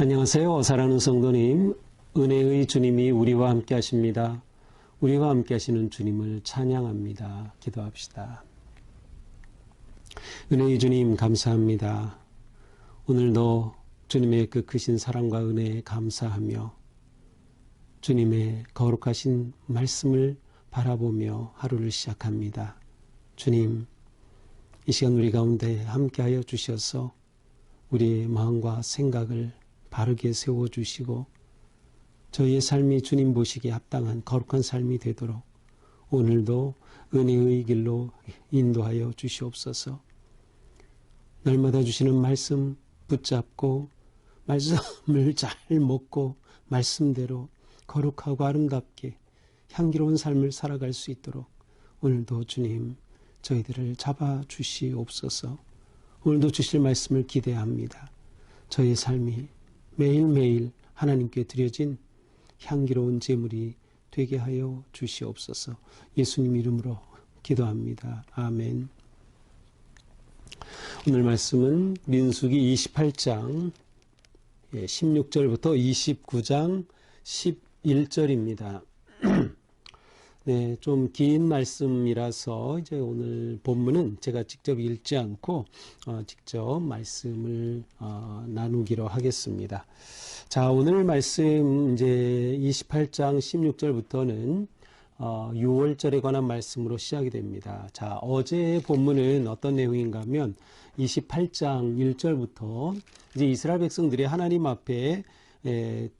안녕하세요. 사랑하는 성도님, 은혜의 주님이 우리와 함께 하십니다. 우리와 함께 하시는 주님을 찬양합니다. 기도합시다. 은혜의 주님 감사합니다. 오늘도 주님의 그 크신 사랑과 은혜에 감사하며 주님의 거룩하신 말씀을 바라보며 하루를 시작합니다. 주님, 이 시간 우리 가운데 함께하여 주셔서 우리의 마음과 생각을 바르게 세워주시고 저희의 삶이 주님 보시기에 합당한 거룩한 삶이 되도록 오늘도 은혜의 길로 인도하여 주시옵소서. 날마다 주시는 말씀 붙잡고 말씀을 잘 먹고 말씀대로 거룩하고 아름답게 향기로운 삶을 살아갈 수 있도록 오늘도 주님 저희들을 잡아주시옵소서. 오늘도 주실 말씀을 기대합니다. 저희의 삶이 매일매일 하나님께 드려진 향기로운 제물이 되게 하여 주시옵소서. 예수님 이름으로 기도합니다. 아멘. 오늘 말씀은 민수기 28장 16절부터 29장 11절입니다. 네, 좀 긴 말씀이라서 이제 오늘 본문은 제가 직접 읽지 않고 직접 말씀을 나누기로 하겠습니다. 자, 오늘 말씀 이제 28장 16절부터는 6월절에 관한 말씀으로 시작이 됩니다. 자, 어제의 본문은 어떤 내용인가 하면 28장 1절부터 이제 이스라엘 백성들이 하나님 앞에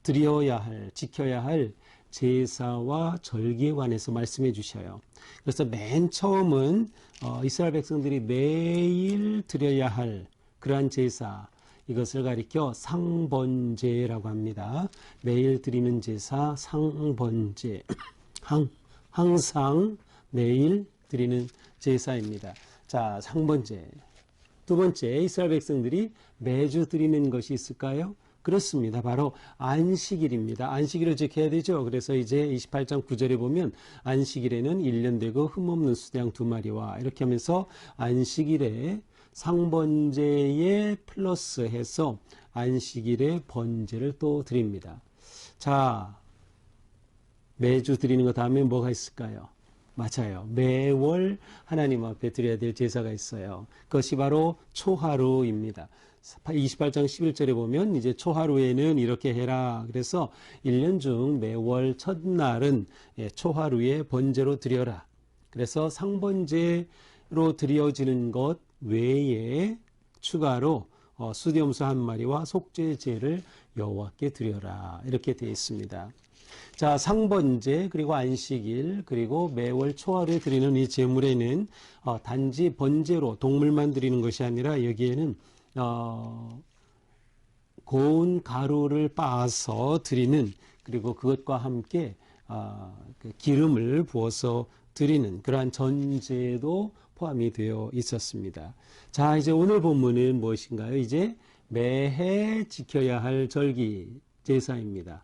드려야 할, 지켜야 할 제사와 절기에 관해서 말씀해 주셔요. 그래서 맨 처음은 이스라엘 백성들이 매일 드려야 할 그러한 제사, 이것을 가리켜 상번제라고 합니다. 매일 드리는 제사, 상번제. 항상 매일 드리는 제사입니다. 자, 상번제. 두 번째, 이스라엘 백성들이 매주 드리는 것이 있을까요? 그렇습니다. 바로 안식일입니다. 안식일을 지켜야 되죠. 그래서 이제 28장 9절에 보면 안식일에는 1년 되고 흠없는 수양 2마리와 이렇게 하면서 안식일에 상번제에 플러스해서 안식일에 번제를 또 드립니다. 자, 매주 드리는 것 다음에 뭐가 있을까요? 맞아요. 매월 하나님 앞에 드려야 될 제사가 있어요. 그것이 바로 초하루입니다. 28장 11절에 보면 이제 초하루에는 이렇게 해라. 그래서 1년 중 매월 첫날은 초하루에 번제로 드려라. 그래서 상번제로 드려지는 것 외에 추가로 수염소 1마리와 속죄제를 여호와께 드려라. 이렇게 되어 있습니다. 자, 상번제 그리고 안식일 그리고 매월 초하루에 드리는 이 제물에는 단지 번제로 동물만 드리는 것이 아니라 여기에는 고운 가루를 빻아서 드리는, 그리고 그것과 함께 그 기름을 부어서 드리는 그러한 전제도 포함이 되어 있었습니다. 자, 이제 오늘 본문은 무엇인가요? 이제 매해 지켜야 할 절기 제사입니다.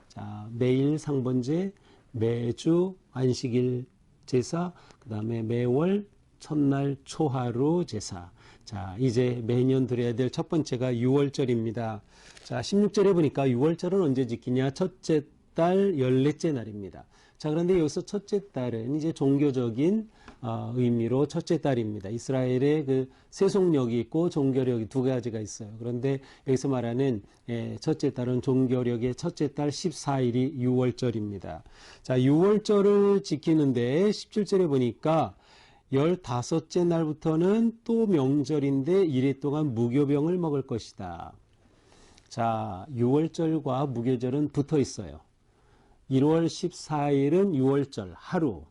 자, 매일 상번제, 매주 안식일 제사, 그 다음에 매월 첫날 초하루 제사. 자, 이제 매년 드려야 될 첫 번째가 6월절입니다. 자, 16절에 보니까 6월절은 언제 지키냐? 첫째 달 14째 날입니다. 자, 그런데 여기서 첫째 달은 이제 종교적인 의미로 첫째 달입니다. 이스라엘의 그 세속력이 있고 종교력이 두 가지가 있어요. 그런데 여기서 말하는 첫째 달은 종교력의 첫째 달 14일이 6월절입니다. 자, 6월절을 지키는데 17절에 보니까 15째 날부터는 또 명절인데 이래 동안 무교병을 먹을 것이다. 자, 6월절과 무교절은 붙어 있어요. 1월 14일은 6월절 하루,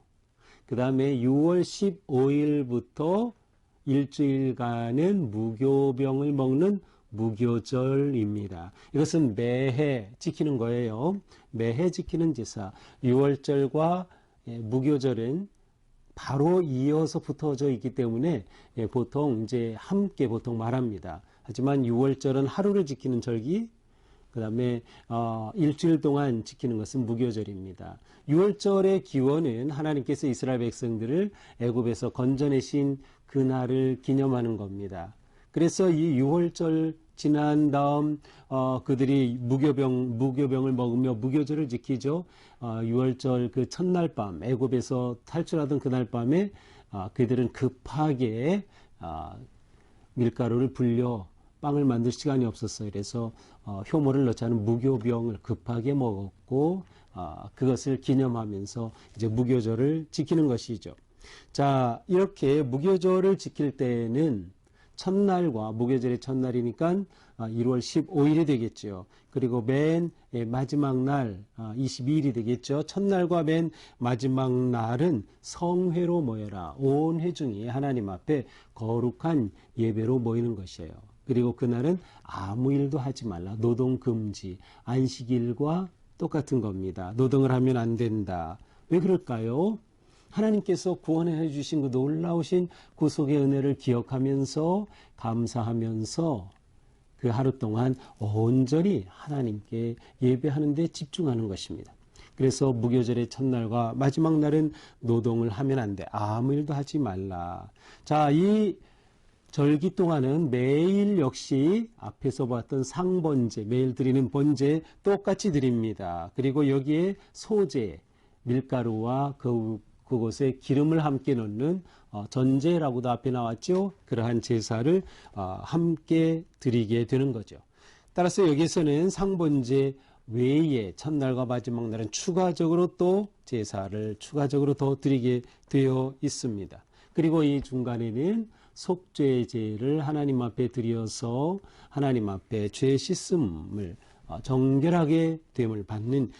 그 다음에 6월 15일부터 일주일간은 무교병을 먹는 무교절입니다. 이것은 매해 지키는 거예요. 매해 지키는 제사. 6월절과 무교절은 바로 이어서 붙어져 있기 때문에 보통 이제 함께 보통 말합니다. 하지만 6월절은 하루를 지키는 절기, 그 다음에 일주일 동안 지키는 것은 무교절입니다. 6월절의 기원은 하나님께서 이스라엘 백성들을 애굽에서 건져내신 그날을 기념하는 겁니다. 그래서 이 6월절 지난 다음 그들이 무교병을 먹으며 무교절을 지키죠. 6월절 그 첫날 밤 애굽에서 탈출하던 그날 밤에 그들은 급하게 밀가루를 불려 빵을 만들 시간이 없었어요. 그래서 효모를 넣지 않은 무교병을 급하게 먹었고 그것을 기념하면서 이제 무교절을 지키는 것이죠. 자, 이렇게 무교절을 지킬 때는 첫날과 무교절의 첫날이니까 1월 15일이 되겠죠. 그리고 맨 마지막 날 22일이 되겠죠. 첫날과 맨 마지막 날은 성회로 모여라. 온 회중이 하나님 앞에 거룩한 예배로 모이는 것이에요. 그리고 그날은 아무 일도 하지 말라. 노동 금지. 안식일과 똑같은 겁니다. 노동을 하면 안 된다. 왜 그럴까요? 하나님께서 구원해 주신 그 놀라우신 구속의 은혜를 기억하면서 감사하면서 그 하루 동안 온전히 하나님께 예배하는 데 집중하는 것입니다. 그래서 무교절의 첫날과 마지막 날은 노동을 하면 안 돼. 아무 일도 하지 말라. 자, 이 절기 동안은 매일 역시 앞에서 봤던 상번제, 매일 드리는 번제 똑같이 드립니다. 그리고 여기에 소제, 밀가루와 그곳에 기름을 함께 넣는 전제라고도 앞에 나왔죠. 그러한 제사를 함께 드리게 되는 거죠. 따라서 여기서는 상번제 외에 첫날과 마지막 날은 추가적으로 또 제사를 추가적으로 더 드리게 되어 있습니다. 그리고 이 중간에는 속죄제를 하나님 앞에 드려서 하나님 앞에 죄 씻음을 정결하게 됨을 받는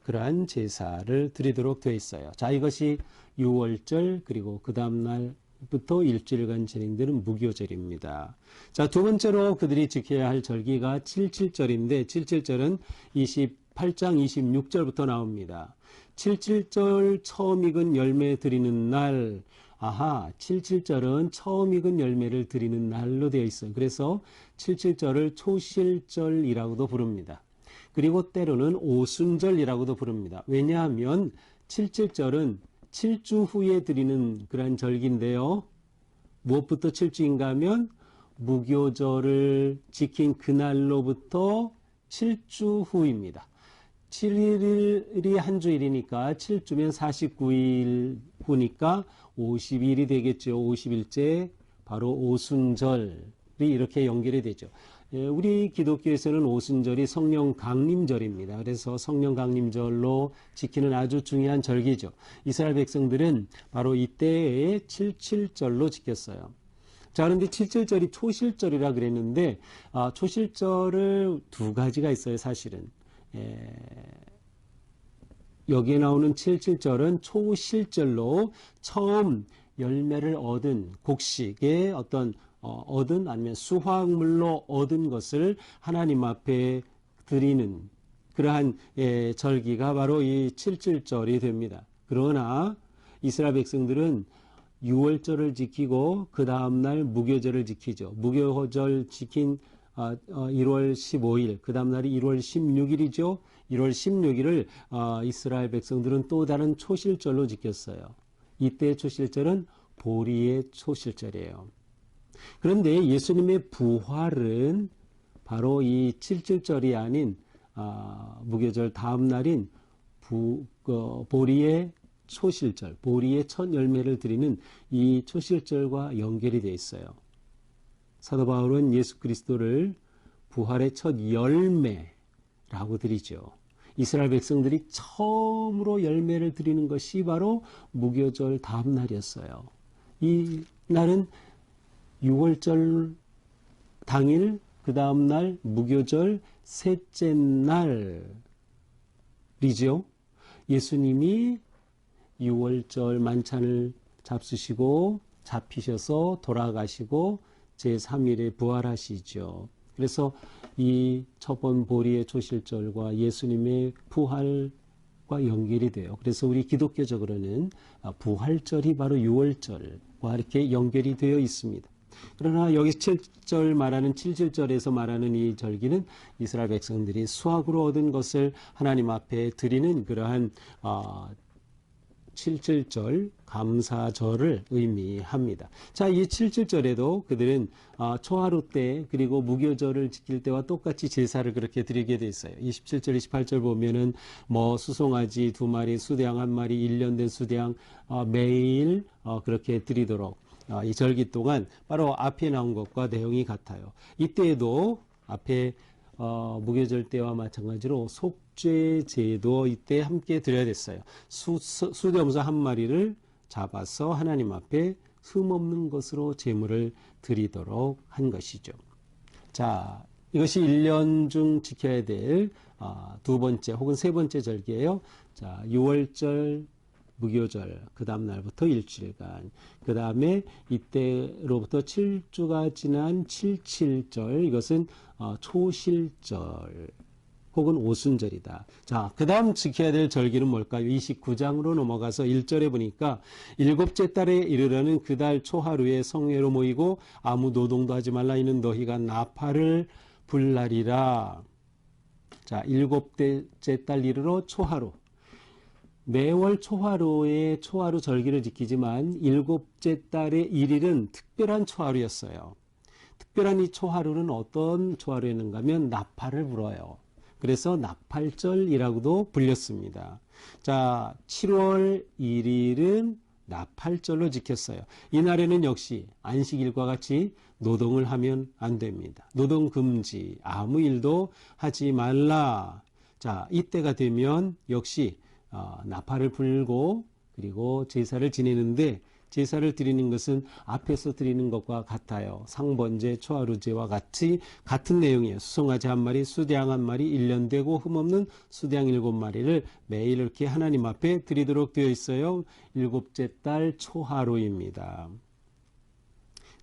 그러한 제사를 드리도록 되어 있어요. 자, 이것이 6월절 그리고 그 다음 날부터 일주일간 진행되는 무교절입니다. 자, 두 번째로 그들이 지켜야 할 절기가 77절인데 77절은 28장 26절부터 나옵니다. 77절 처음 익은 열매 드리는 날, 77절은 처음 익은 열매를 드리는 날로 되어 있어요. 그래서 77절을 초실절이라고도 부릅니다. 그리고 때로는 오순절이라고도 부릅니다. 왜냐하면 77절은 7주 후에 드리는 그런 절기인데요. 무엇부터 7주인가 하면 무교절을 지킨 그날로부터 7주 후입니다. 7일이 한 주일이니까 7주면 49일 후니까 50일이 되겠죠. 50일째 바로 오순절이 이렇게 연결이 되죠. 우리 기독교에서는 오순절이 성령 강림절입니다. 그래서 성령 강림절로 지키는 아주 중요한 절기죠. 이스라엘 백성들은 바로 이때에 77절로 지켰어요. 자, 그런데 77절이 초실절이라 그랬는데 초실절을 두 가지가 있어요. 사실은. 여기에 나오는 77절은 초실절로 처음 열매를 얻은 곡식의 얻은 아니면 수확물로 얻은 것을 하나님 앞에 드리는 그러한 절기가 바로 이 77절이 됩니다. 그러나 이스라엘 백성들은 6월절을 지키고 그 다음날 무교절을 지키죠. 무교절 지킨 1월 15일, 그 다음 날이 1월 16일이죠. 1월 16일을 이스라엘 백성들은 또 다른 초실절로 지켰어요. 이때의 초실절은 보리의 초실절이에요. 그런데 예수님의 부활은 바로 이 77절이 아닌 무교절 다음 날인 보리의 초실절, 보리의 첫 열매를 드리는 이 초실절과 연결이 되어 있어요. 사도 바울은 예수 그리스도를 부활의 첫 열매라고 드리죠. 이스라엘 백성들이 처음으로 열매를 드리는 것이 바로 무교절 다음 날이었어요. 이 날은 6월절 당일, 그 다음 날 무교절 셋째 날이죠. 예수님이 6월절 만찬을 잡수시고 잡히셔서 돌아가시고 제3일에 부활하시죠. 그래서 이 첫 번 보리의 초실절과 예수님의 부활과 연결이 돼요. 그래서 우리 기독교적으로는 부활절이 바로 6월절과 이렇게 연결이 되어 있습니다. 그러나 여기 7절 말하는 77절에서 말하는 이 절기는 이스라엘 백성들이 수확으로 얻은 것을 하나님 앞에 드리는 그러한 칠칠절 감사절을 의미합니다. 자, 이 칠칠절에도 그들은 초하루 때 그리고 무교절을 지킬 때와 똑같이 제사를 그렇게 드리게 돼 있어요. 27절, 28절 보면은 뭐 수송아지 2마리, 수대양 1마리, 1년 된 수대양 매일 그렇게 드리도록 이 절기 동안 바로 앞에 나온 것과 내용이 같아요. 이때에도 앞에 무교절 때와 마찬가지로 속죄제도 이때 함께 드려야 됐어요. 수염소 1마리를 잡아서 하나님 앞에 흠없는 것으로 제물을 드리도록 한 것이죠. 자, 이것이 1년 중 지켜야 될 두 번째 혹은 세 번째 절기예요. 자, 6월절 무교절, 그 다음 날부터 일주일간, 그 다음에 이때로부터 7주가 지난 칠칠절, 이것은 초실절 혹은 오순절이다. 자, 그 다음 지켜야 될 절기는 뭘까요? 29장으로 넘어가서 1절에 보니까 일곱째 달에 이르려는 그 달 초하루에 성회로 모이고 아무 노동도 하지 말라. 이는 너희가 나팔을 불날이라. 자, 일곱째 달 이르러 초하루. 매월 초하루에 초하루 절기를 지키지만 일곱째 달의 1일은 특별한 초하루였어요. 특별한 이 초하루는 어떤 초하루였는가 하면 나팔을 불어요. 그래서 나팔절이라고도 불렸습니다. 자, 7월 1일은 나팔절로 지켰어요. 이날에는 역시 안식일과 같이 노동을 하면 안 됩니다. 노동 금지, 아무 일도 하지 말라. 자, 이때가 되면 역시 나팔을 불고 그리고 제사를 지내는데 제사를 드리는 것은 앞에서 드리는 것과 같아요. 상번제, 초하루제와 같이 같은 내용이에요. 수송아지 1마리, 수대양 1마리, 1년 되고 흠없는 수대양 7마리를 매일 이렇게 하나님 앞에 드리도록 되어 있어요. 일곱째 달 초하루입니다.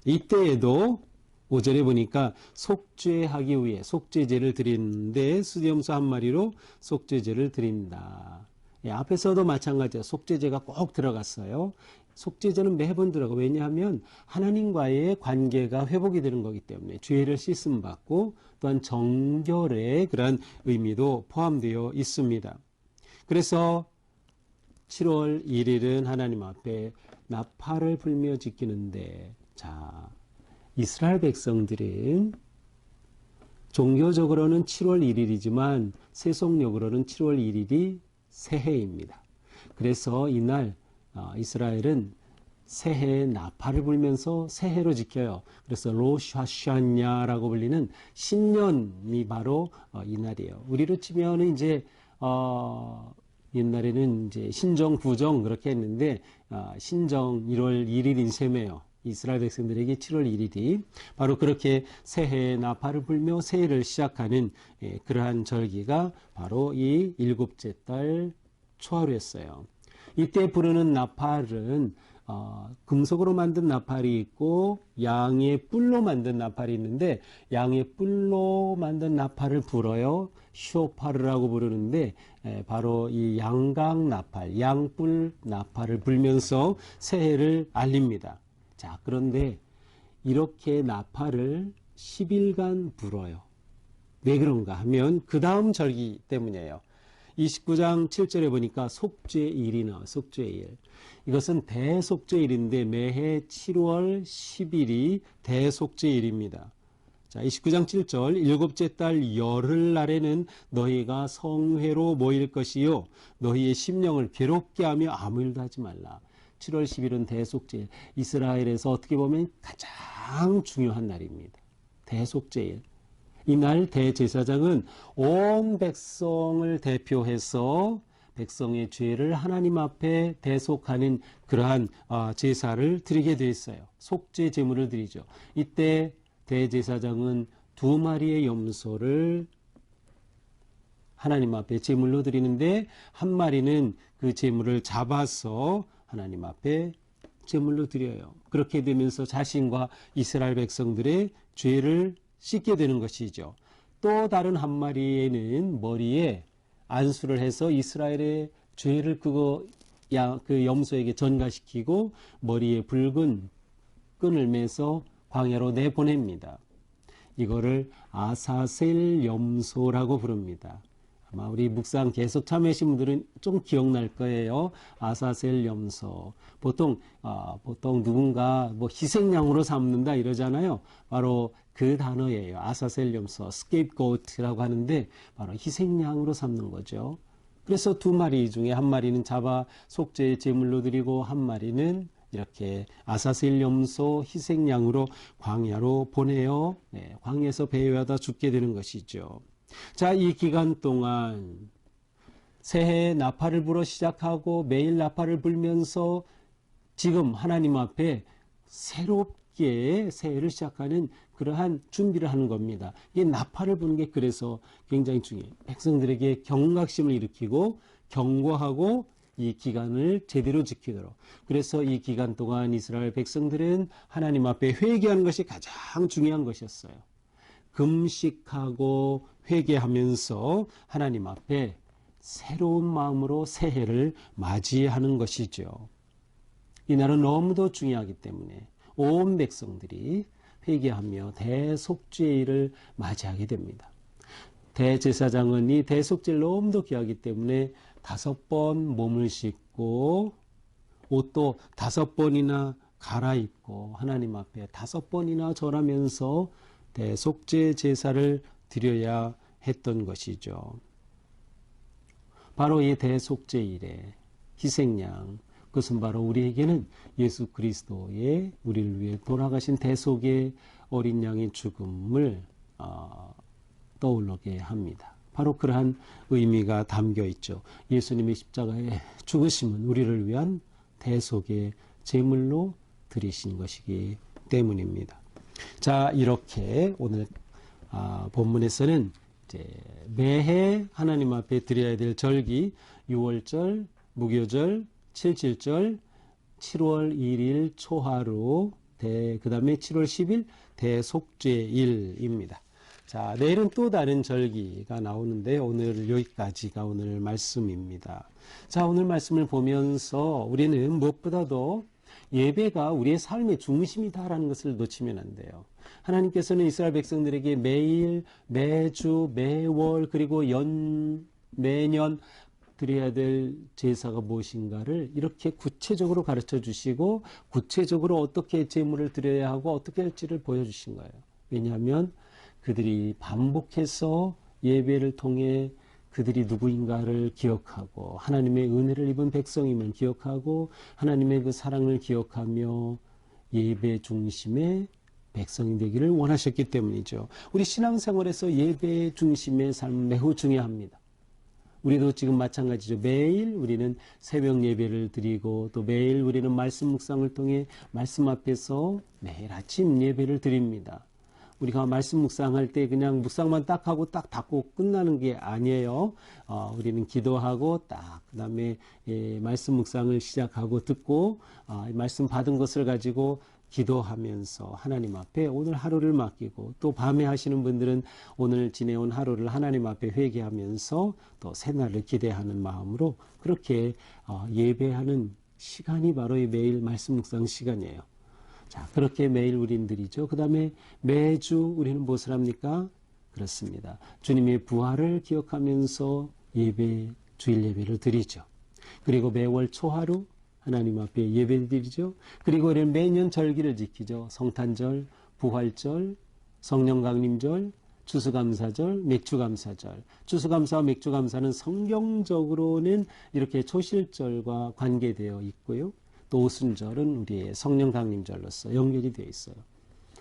이때에도 5절에 보니까 속죄하기 위해 속죄제를 드리는데 수염소 1마리로 속죄제를 드린다. 예, 앞에서도 마찬가지예요. 속죄제가 꼭 들어갔어요. 속죄제는 매번 들어가. 왜냐하면 하나님과의 관계가 회복이 되는 거기 때문에 죄를 씻음 받고 또한 정결의 그런 의미도 포함되어 있습니다. 그래서 7월 1일은 하나님 앞에 나팔을 불며 지키는데, 자, 이스라엘 백성들은 종교적으로는 7월 1일이지만 세속력으로는 7월 1일이 새해입니다. 그래서 이날 이스라엘은 새해 나팔을 불면서 새해로 지켜요. 그래서 로시 하샤냐라고 불리는 신년이 바로 이날이에요. 우리로 치면은 이제 옛날에는 이제 신정, 구정 그렇게 했는데 신정 1월 1일인 셈이에요. 이스라엘 백성들에게 7월 1일이 바로 그렇게 새해의 나팔을 불며 새해를 시작하는 그러한 절기가 바로 이 일곱째 달 초하루였어요. 이때 부르는 나팔은 금속으로 만든 나팔이 있고 양의 뿔로 만든 나팔이 있는데 양의 뿔로 만든 나팔을 불어요. 쇼파르라고 부르는데 바로 이 양각 나팔, 양뿔 나팔을 불면서 새해를 알립니다. 자, 그런데 이렇게 나팔을 10일간 불어요. 왜 그런가 하면 그 다음 절기 때문이에요. 29장 7절에 보니까 속죄일이 나와요. 속죄일. 이것은 대속죄일인데 매해 7월 10일이 대속죄일입니다. 자, 29장 7절 일곱째 달 열흘날에는 너희가 성회로 모일 것이요 너희의 심령을 괴롭게 하며 아무 일도 하지 말라. 7월 10일은 대속죄일. 이스라엘에서 어떻게 보면 가장 중요한 날입니다. 대속죄일. 이날 대제사장은 온 백성을 대표해서 백성의 죄를 하나님 앞에 대속하는 그러한 제사를 드리게 되어 있어요. 속죄 제물을 드리죠. 이때 대제사장은 2마리의 염소를 하나님 앞에 제물로 드리는데 1마리는 그 제물을 잡아서 하나님 앞에 제물로 드려요. 그렇게 되면서 자신과 이스라엘 백성들의 죄를 씻게 되는 것이죠. 또 다른 1마리에는 머리에 안수를 해서 이스라엘의 죄를 그 염소에게 전가시키고 머리에 붉은 끈을 매서 광야로 내보냅니다. 이거를 아사셀 염소라고 부릅니다. 아마 우리 묵상 계속 참여하신 분들은 좀 기억날 거예요. 아사셀 염소. 보통 누군가 뭐 희생양으로 삼는다 이러잖아요. 바로 그 단어예요. 아사셀 염소, scapegoat라고 하는데 바로 희생양으로 삼는 거죠. 그래서 두 마리 중에 한 마리는 잡아 속죄의 제물로 드리고 한 마리는 이렇게 아사셀 염소 희생양으로 광야로 보내어 광야에서 배회하다 죽게 되는 것이죠. 자, 이 기간 동안 새해 나팔을 불어 시작하고 매일 나팔을 불면서 지금 하나님 앞에 새롭게 새해를 시작하는 그러한 준비를 하는 겁니다. 이 나팔을 부는 게 그래서 굉장히 중요해요. 백성들에게 경각심을 일으키고 경고하고 이 기간을 제대로 지키도록. 그래서 이 기간 동안 이스라엘 백성들은 하나님 앞에 회개하는 것이 가장 중요한 것이었어요. 금식하고 회개하면서 하나님 앞에 새로운 마음으로 새해를 맞이하는 것이죠. 이날은 너무도 중요하기 때문에 온 백성들이 회개하며 대속죄일을 맞이하게 됩니다. 대제사장은 이 대속죄를 너무도 귀하기 때문에 5번 몸을 씻고 옷도 5번이나 갈아입고 하나님 앞에 5번이나 절하면서 대속죄 제사를 드려야 했던 것이죠. 바로 이 대속죄일의 희생양, 그것은 바로 우리에게는 예수 그리스도의 우리를 위해 돌아가신 대속의 어린 양의 죽음을 떠올리게 합니다. 바로 그러한 의미가 담겨 있죠. 예수님의 십자가의 죽으심은 우리를 위한 대속의 제물로 드리신 것이기 때문입니다. 자, 이렇게 오늘 본문에서는 이제 매해 하나님 앞에 드려야 될 절기 6월절, 무교절, 7.7절, 7월 1일 초하루, 그 다음에 7월 10일 대속죄일입니다. 자, 내일은 또 다른 절기가 나오는데 오늘 여기까지가 오늘 말씀입니다. 자, 오늘 말씀을 보면서 우리는 무엇보다도 예배가 우리의 삶의 중심이다라는 것을 놓치면 안 돼요. 하나님께서는 이스라엘 백성들에게 매일, 매주, 매월 그리고 매년 드려야 될 제사가 무엇인가를 이렇게 구체적으로 가르쳐 주시고 구체적으로 어떻게 제물을 드려야 하고 어떻게 할지를 보여주신 거예요. 왜냐하면 그들이 반복해서 예배를 통해 그들이 누구인가를 기억하고 하나님의 은혜를 입은 백성임을 기억하고 하나님의 그 사랑을 기억하며 예배 중심의 백성이 되기를 원하셨기 때문이죠. 우리 신앙생활에서 예배 중심의 삶은 매우 중요합니다. 우리도 지금 마찬가지죠. 매일 우리는 새벽 예배를 드리고 또 매일 우리는 말씀 묵상을 통해 말씀 앞에서 매일 아침 예배를 드립니다. 우리가 말씀 묵상할 때 그냥 묵상만 딱 하고 딱 닫고 끝나는 게 아니에요. 우리는 기도하고 그 다음에 말씀 묵상을 시작하고 듣고 말씀 받은 것을 가지고 기도하면서 하나님 앞에 오늘 하루를 맡기고 또 밤에 하시는 분들은 오늘 지내온 하루를 하나님 앞에 회개하면서 또 새날을 기대하는 마음으로 그렇게 예배하는 시간이 바로 이 매일 말씀 묵상 시간이에요. 자, 그렇게 매일 우린 드리죠. 그 다음에 매주 우리는 무엇을 합니까? 그렇습니다. 주님의 부활을 기억하면서 주일 예배를 드리죠. 그리고 매월 초하루 하나님 앞에 예배를 드리죠. 그리고 우리는 매년 절기를 지키죠. 성탄절, 부활절, 성령강림절, 추수감사절, 맥주감사절. 추수감사와 맥주감사는 성경적으로는 이렇게 초실절과 관계되어 있고요. 또 오순절은 우리의 성령 강림절로서 연결이 되어 있어요.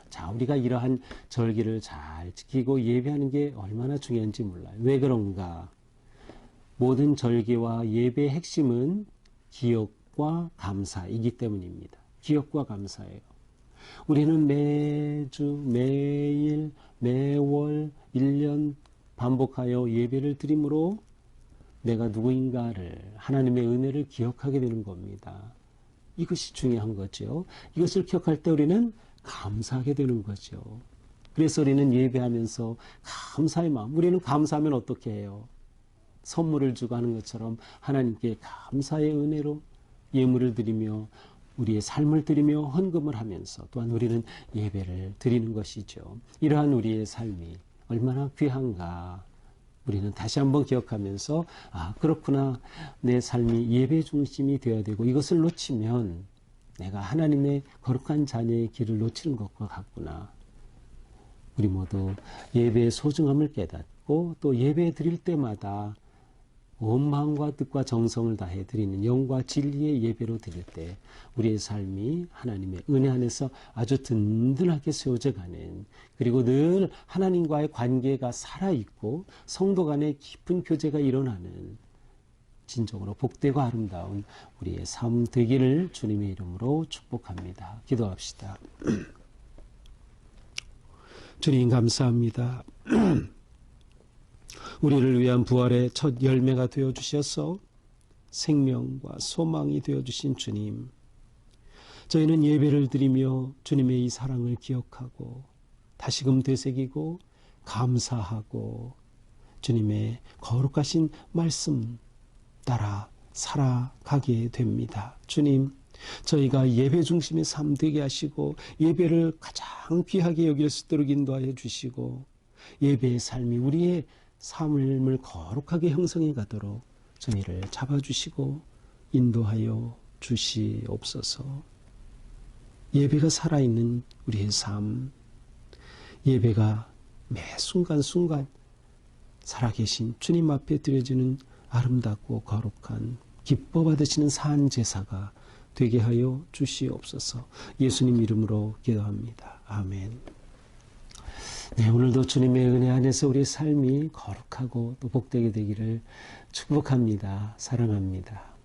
자, 우리가 이러한 절기를 잘 지키고 예배하는 게 얼마나 중요한지 몰라요. 왜 그런가? 모든 절기와 예배의 핵심은 기억과 감사이기 때문입니다. 기억과 감사예요. 우리는 매주, 매일, 매월, 1년 반복하여 예배를 드림으로 내가 누구인가를 하나님의 은혜를 기억하게 되는 겁니다. 이것이 중요한 거죠. 이것을 기억할 때 우리는 감사하게 되는 거죠. 그래서 우리는 예배하면서 감사의 마음, 우리는 감사하면 어떻게 해요? 선물을 주고 하는 것처럼 하나님께 감사의 은혜로 예물을 드리며 우리의 삶을 드리며 헌금을 하면서 또한 우리는 예배를 드리는 것이죠. 이러한 우리의 삶이 얼마나 귀한가. 우리는 다시 한번 기억하면서 그렇구나. 내 삶이 예배 중심이 되어야 되고 이것을 놓치면 내가 하나님의 거룩한 자녀의 길을 놓치는 것과 같구나. 우리 모두 예배의 소중함을 깨닫고 또 예배 드릴 때마다 온 마음과 뜻과 정성을 다해 드리는 영과 진리의 예배로 드릴 때 우리의 삶이 하나님의 은혜 안에서 아주 든든하게 세워져 가는, 그리고 늘 하나님과의 관계가 살아있고 성도 간의 깊은 교제가 일어나는 진정으로 복되고 아름다운 우리의 삶 되기를 주님의 이름으로 축복합니다. 기도합시다. 주님 감사합니다. 우리를 위한 부활의 첫 열매가 되어주셔서 생명과 소망이 되어주신 주님, 저희는 예배를 드리며 주님의 이 사랑을 기억하고 다시금 되새기고 감사하고 주님의 거룩하신 말씀 따라 살아가게 됩니다. 주님, 저희가 예배 중심의 삶 되게 하시고 예배를 가장 귀하게 여길 수 있도록 인도하여 주시고 예배의 삶이 우리의 삶을 거룩하게 형성해 가도록 저희를 잡아주시고 인도하여 주시옵소서. 예배가 살아있는 우리의 삶, 예배가 매 순간순간 살아계신 주님 앞에 드려지는 아름답고 거룩한 기뻐 받으시는 산 제사가 되게 하여 주시옵소서. 예수님 이름으로 기도합니다. 아멘. 네, 오늘도 주님의 은혜 안에서 우리의 삶이 거룩하고 또 복되게 되기를 축복합니다. 사랑합니다.